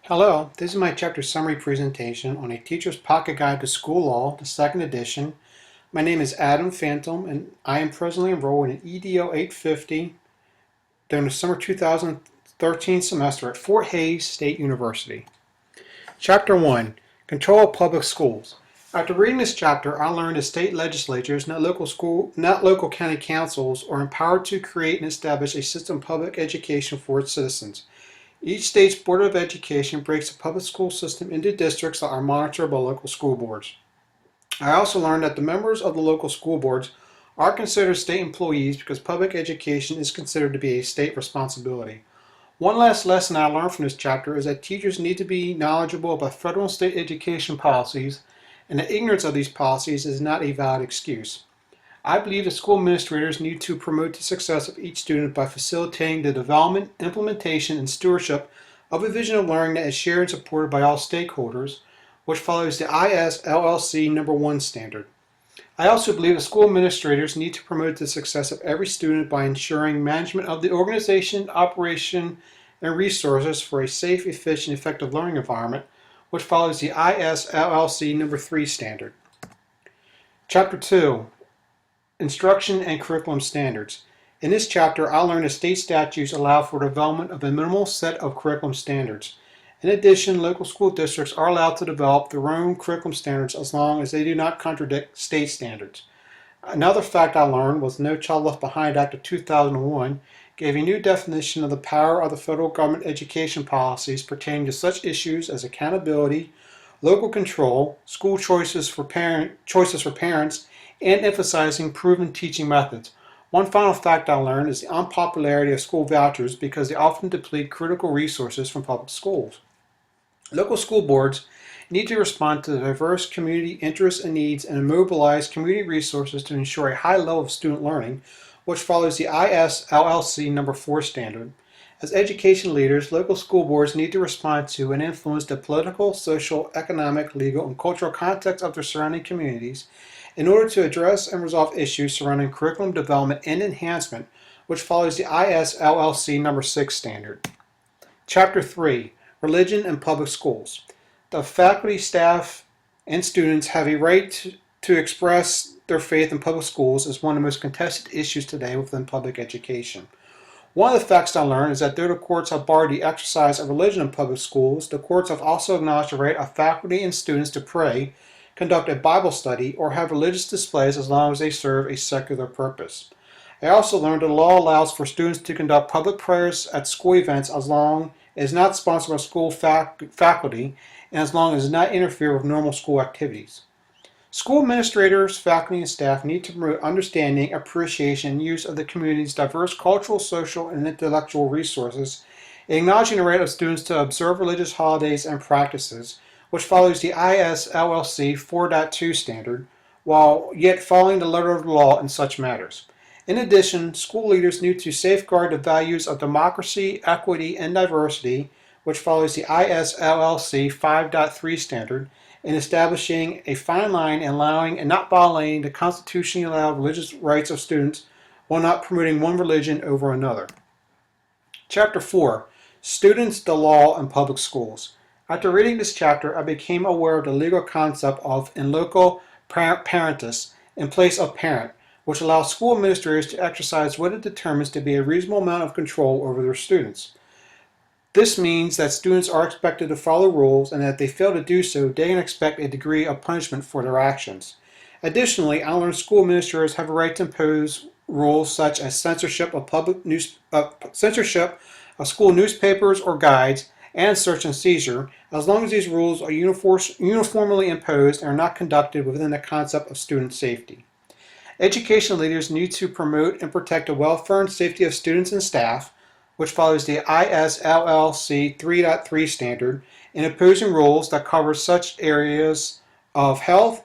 Hello, this is my chapter summary presentation on a Teacher's Pocket Guide to School Law, the second edition. My name is Adam Phantom, and I am presently enrolled in EDO 850 during the summer 2013 semester at Fort Hays State University. Chapter 1, Control of Public Schools. After reading this chapter, I learned that state legislatures, not local county councils, are empowered to create and establish a system of public education for its citizens. Each state's Board of Education breaks the public school system into districts that are monitored by local school boards. I also learned that the members of the local school boards are considered state employees because public education is considered to be a state responsibility. One last lesson I learned from this chapter is that teachers need to be knowledgeable about federal and state education policies, and that ignorance of these policies is not a valid excuse. I believe that school administrators need to promote the success of each student by facilitating the development, implementation, and stewardship of a vision of learning that is shared and supported by all stakeholders, which follows the ISLLC No. 1 standard. I also believe that school administrators need to promote the success of every student by ensuring management of the organization, operation, and resources for a safe, efficient, effective learning environment, which follows the ISLLC No. 3 standard. Chapter 2. Instruction and Curriculum Standards. In this chapter, I learned that state statutes allow for development of a minimal set of curriculum standards. In addition, local school districts are allowed to develop their own curriculum standards as long as they do not contradict state standards. Another fact I learned was the No Child Left Behind Act of 2001 gave a new definition of the power of the federal government education policies pertaining to such issues as accountability, local control, school choices for parents, and emphasizing proven teaching methods. One final fact I learned is the unpopularity of school vouchers because they often deplete critical resources from public schools. Local school boards need to respond to the diverse community interests and needs and mobilize community resources to ensure a high level of student learning, which follows the ISLLC No. 4 standard. As education leaders, local school boards need to respond to and influence the political, social, economic, legal, and cultural context of their surrounding communities in order to address and resolve issues surrounding curriculum development and enhancement, which follows the ISLLC No. 6 standard. Chapter 3, Religion and Public Schools. The faculty, staff, and students have a right to express their faith in public schools as one of the most contested issues today within public education. One of the facts I learned is that though the courts have barred the exercise of religion in public schools, the courts have also acknowledged the right of faculty and students to pray, conduct a Bible study, or have religious displays as long as they serve a secular purpose. I also learned that the law allows for students to conduct public prayers at school events as long as it is not sponsored by school faculty and as long as it does not interfere with normal school activities. School administrators, faculty, and staff need to promote understanding, appreciation, and use of the community's diverse cultural, social, and intellectual resources, acknowledging the right of students to observe religious holidays and practices, which follows the ISLLC 4.2 standard, while yet following the letter of the law in such matters. In addition, school leaders need to safeguard the values of democracy, equity, and diversity, which follows the ISLLC 5.3 standard, in establishing a fine line and allowing and not violating the constitutionally allowed religious rights of students while not promoting one religion over another. Chapter 4, Students, the Law, and Public Schools. After reading this chapter, I became aware of the legal concept of in loco parentis, in place of parent, which allows school administrators to exercise what it determines to be a reasonable amount of control over their students. This means that students are expected to follow rules, and that if they fail to do so, they can expect a degree of punishment for their actions. Additionally, I learned school administrators have a right to impose rules such as censorship of school newspapers or guides, and search and seizure, as long as these rules are uniformly imposed and are not conducted within the concept of student safety. Education leaders need to promote and protect the welfare and safety of students and staff, which follows the ISLLC 3.3 standard, in imposing rules that cover such areas of health,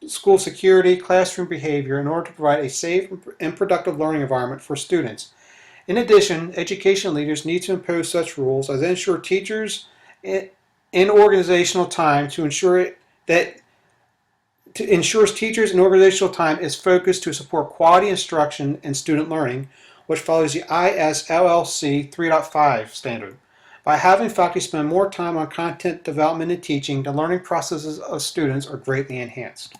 school security, classroom behavior in order to provide a safe and productive learning environment for students. In addition, education leaders need to impose such rules as ensure teachers in organizational time to ensure that ensures teachers and organizational time is focused to support quality instruction and student learning, which follows the ISLLC 3.5 standard. By having faculty spend more time on content development and teaching, the learning processes of students are greatly enhanced.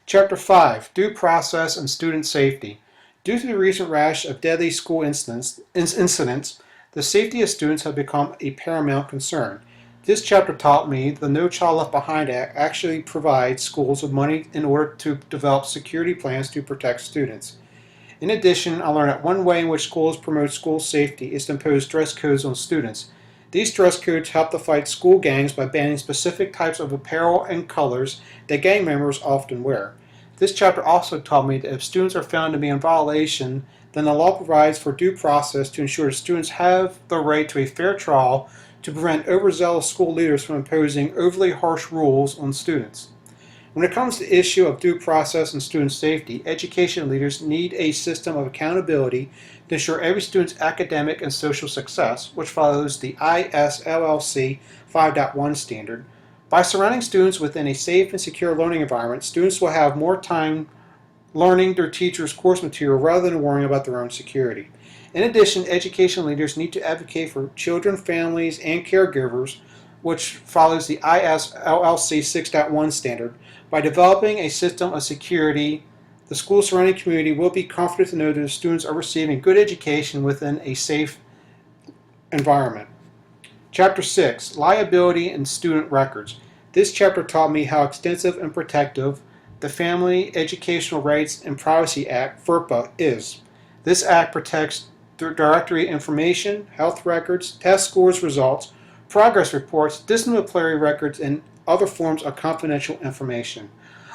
Chapter 5, Due Process and Student Safety. Due to the recent rash of deadly school incidents, the safety of students has become a paramount concern. This chapter taught me the No Child Left Behind Act actually provides schools with money in order to develop security plans to protect students. In addition, I learned that one way in which schools promote school safety is to impose dress codes on students. These dress codes help to fight school gangs by banning specific types of apparel and colors that gang members often wear. This chapter also taught me that if students are found to be in violation, then the law provides for due process to ensure that students have the right to a fair trial to prevent overzealous school leaders from imposing overly harsh rules on students. When it comes to the issue of due process and student safety, education leaders need a system of accountability to ensure every student's academic and social success, which follows the ISLLC 5.1 standard. By surrounding students within a safe and secure learning environment, students will have more time learning their teacher's course material rather than worrying about their own security. In addition, education leaders need to advocate for children, families, and caregivers, which follows the ISLLC 6.1 standard. By developing a system of security, the school surrounding community will be confident to know that the students are receiving good education within a safe environment. Chapter 6, Liability and Student Records. This chapter taught me how extensive and protective the Family Educational Rights and Privacy Act, FERPA, is. This act protects directory information, health records, test scores results, progress reports, disciplinary records, and other forms of confidential information.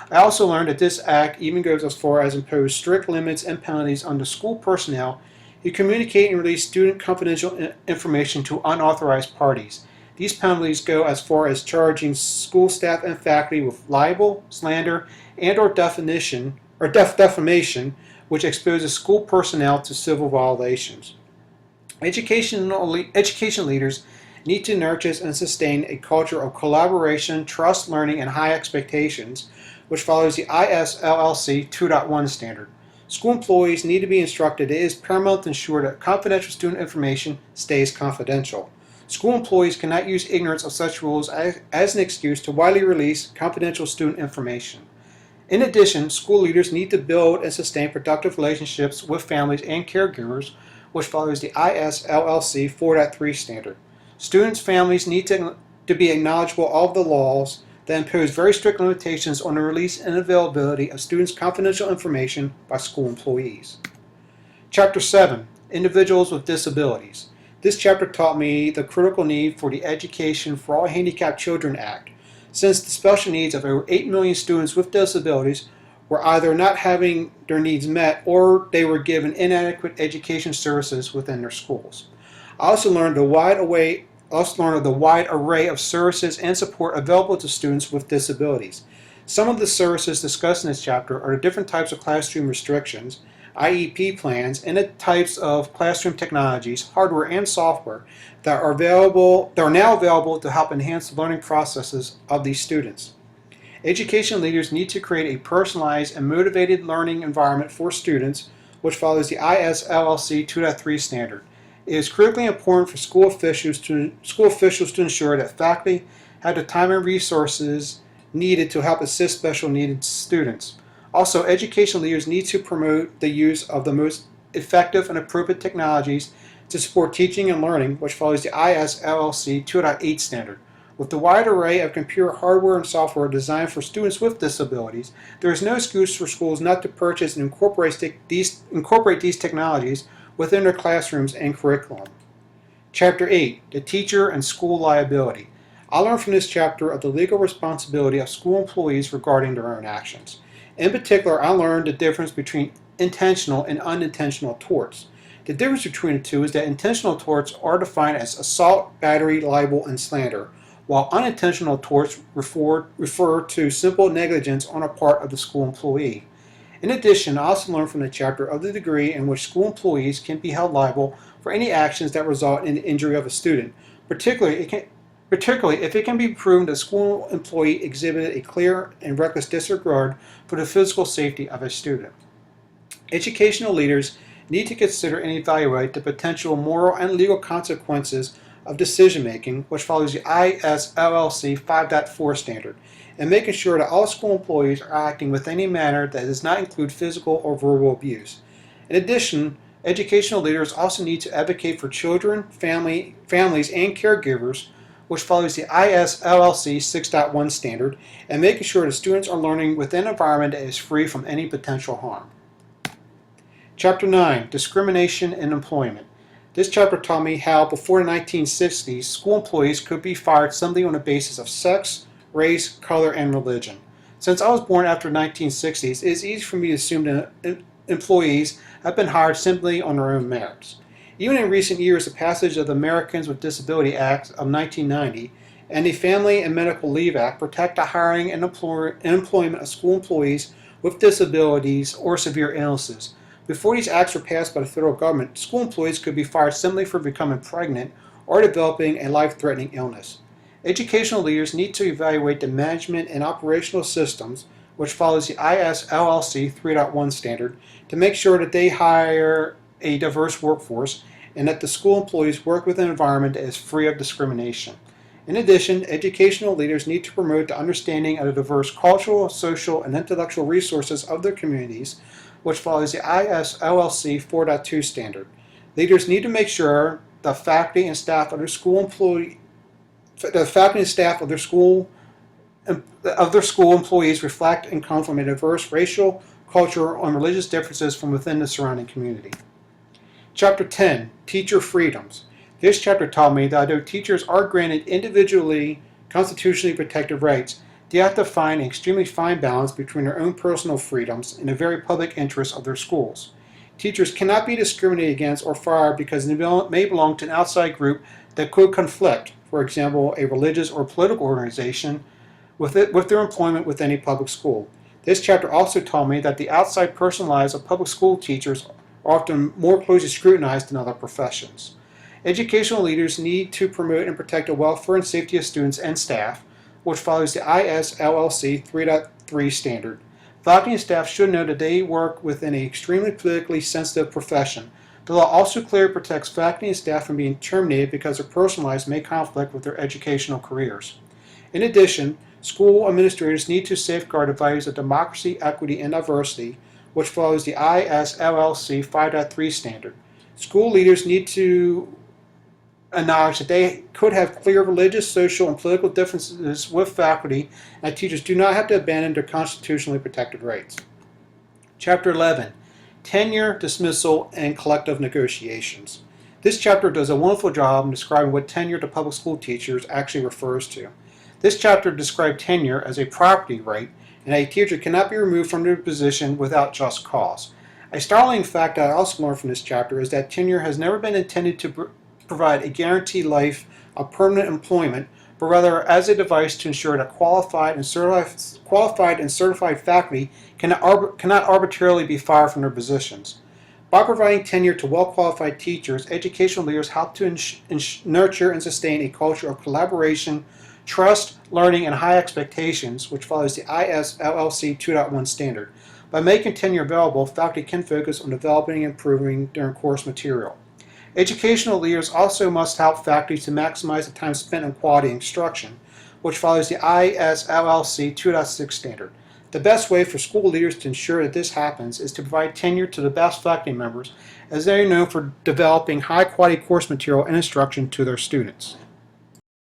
I also learned that this act even goes as far as impose strict limits and penalties on the school personnel who communicate and release student confidential information to unauthorized parties. These penalties go as far as charging school staff and faculty with libel, slander, and/or defamation, which exposes school personnel to civil violations. Education leaders need to nurture and sustain a culture of collaboration, trust, learning, and high expectations, which follows the ISLLC 2.1 standard. School employees need to be instructed it is paramount to ensure that confidential student information stays confidential. School employees cannot use ignorance of such rules as an excuse to widely release confidential student information. In addition, school leaders need to build and sustain productive relationships with families and caregivers, which follows the ISLLC 4.3 standard. Students' families need to be knowledgeable of the laws that impose very strict limitations on the release and availability of students' confidential information by school employees. Chapter 7, Individuals with Disabilities. This chapter taught me the critical need for the Education for All Handicapped Children Act, since the special needs of over 8 million students with disabilities were either not having their needs met or they were given inadequate education services within their schools. I also learned of the wide array of services and support available to students with disabilities. Some of the services discussed in this chapter are the different types of classroom restrictions, IEP plans, and the types of classroom technologies, hardware and software that are now available to help enhance the learning processes of these students. Education leaders need to create a personalized and motivated learning environment for students, which follows the ISLLC 2.3 standard. It is critically important for school officials to ensure that faculty have the time and resources needed to help assist special needs students. Also, education leaders need to promote the use of the most effective and appropriate technologies to support teaching and learning, which follows the ISLLC 2.8 standard. With the wide array of computer hardware and software designed for students with disabilities, there is no excuse for schools not to purchase and incorporate these technologies within their classrooms and curriculum. Chapter 8, The Teacher and School Liability. I learned from this chapter of the legal responsibility of school employees regarding their own actions. In particular, I learned the difference between intentional and unintentional torts. The difference between the two is that intentional torts are defined as assault, battery, libel, and slander, while unintentional torts refer to simple negligence on a part of the school employee. In addition, I also learned from the chapter of the degree in which school employees can be held liable for any actions that result in the injury of a student, particularly if it can be proven that a school employee exhibited a clear and reckless disregard for the physical safety of a student. Educational leaders need to consider and evaluate the potential moral and legal consequences of decision making, which follows the ISLLC 5.4 standard, and making sure that all school employees are acting within a manner that does not include physical or verbal abuse. In addition, educational leaders also need to advocate for children, families, and caregivers, which follows the ISLLC 6.1 standard, and making sure that students are learning within an environment that is free from any potential harm. Chapter 9, Discrimination in Employment. This chapter taught me how, before the 1960s, school employees could be fired simply on the basis of sex, race, color, and religion. Since I was born after the 1960s, it is easy for me to assume that employees have been hired simply on their own merits. Even in recent years, the passage of the Americans with Disabilities Act of 1990 and the Family and Medical Leave Act protect the hiring and employment of school employees with disabilities or severe illnesses. Before these acts were passed by the federal government, school employees could be fired simply for becoming pregnant or developing a life-threatening illness. Educational leaders need to evaluate the management and operational systems, which follows the ISLLC 3.1 standard, to make sure that they hire a diverse workforce and that the school employees work within an environment that is free of discrimination. In addition, educational leaders need to promote the understanding of the diverse cultural, social, and intellectual resources of their communities, which follows the ISLLC 4.2 standard. Leaders need to make sure the faculty and staff of their school employees reflect and come from a diverse racial, cultural, and religious differences from within the surrounding community. Chapter 10, Teacher Freedoms. This chapter taught me that although teachers are granted individually constitutionally protected rights, they have to find an extremely fine balance between their own personal freedoms and the very public interests of their schools. Teachers cannot be discriminated against or fired because they may belong to an outside group that could conflict, for example, a religious or political organization, with their employment within a public school. This chapter also taught me that the outside personal lives of public school teachers are often more closely scrutinized than other professions. Educational leaders need to promote and protect the welfare and safety of students and staff, which follows the ISLLC 3.3 standard. Faculty and staff should know that they work within an extremely politically sensitive profession. The law also clearly protects faculty and staff from being terminated because their personal lives may conflict with their educational careers. In addition, school administrators need to safeguard the values of democracy, equity, and diversity, which follows the ISLLC 5.3 standard. School leaders need to acknowledge that they could have clear religious, social, and political differences with faculty, and teachers do not have to abandon their constitutionally protected rights. Chapter 11, Tenure, Dismissal, and Collective Negotiations. This chapter does a wonderful job in describing what tenure to public school teachers actually refers to. This chapter describes tenure as a property right, and a teacher cannot be removed from their position without just cause. A startling fact that I also learned from this chapter is that tenure has never been intended to provide a guaranteed life of permanent employment, but rather as a device to ensure that qualified and certified faculty cannot arbitrarily be fired from their positions. By providing tenure to well-qualified teachers, educational leaders help to nurture and sustain a culture of collaboration, trust, learning, and high expectations, which follows the ISLLC 2.1 standard. By making tenure available, faculty can focus on developing and improving their course material. Educational leaders also must help faculty to maximize the time spent on quality instruction, which follows the ISLLC 2.6 standard. The best way for school leaders to ensure that this happens is to provide tenure to the best faculty members, as they are known for developing high-quality course material and instruction to their students.